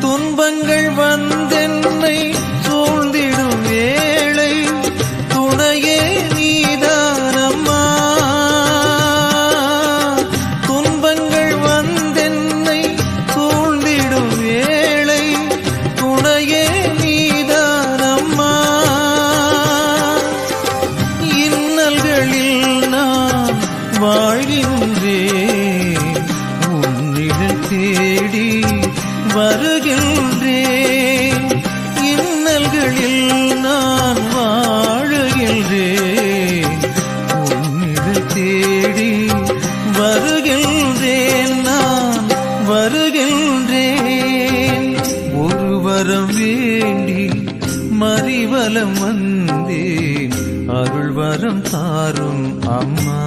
துன்பங்கள் வந்தென்னை சூழ்ந்திடும் வேளை துணையே நீதானம்மா. துன்பங்கள் வந்தென்னை சூழ்ந்திடும் வேளை துணையே நீதானம்மா. இன்னல்களில் நான் வாழ்கின்றேன், உன்னிடம் தேடி வருகின்றேன். இன்னல்களில் நான் வாழுகின்றேன், உன்னிடம் தேடி வருகின்றேன், நான் வருகின்றேன். ஒரு வரம் வேண்டி மறிவலம் வந்தேன், அருள் வரம் தாரும் அம்மா.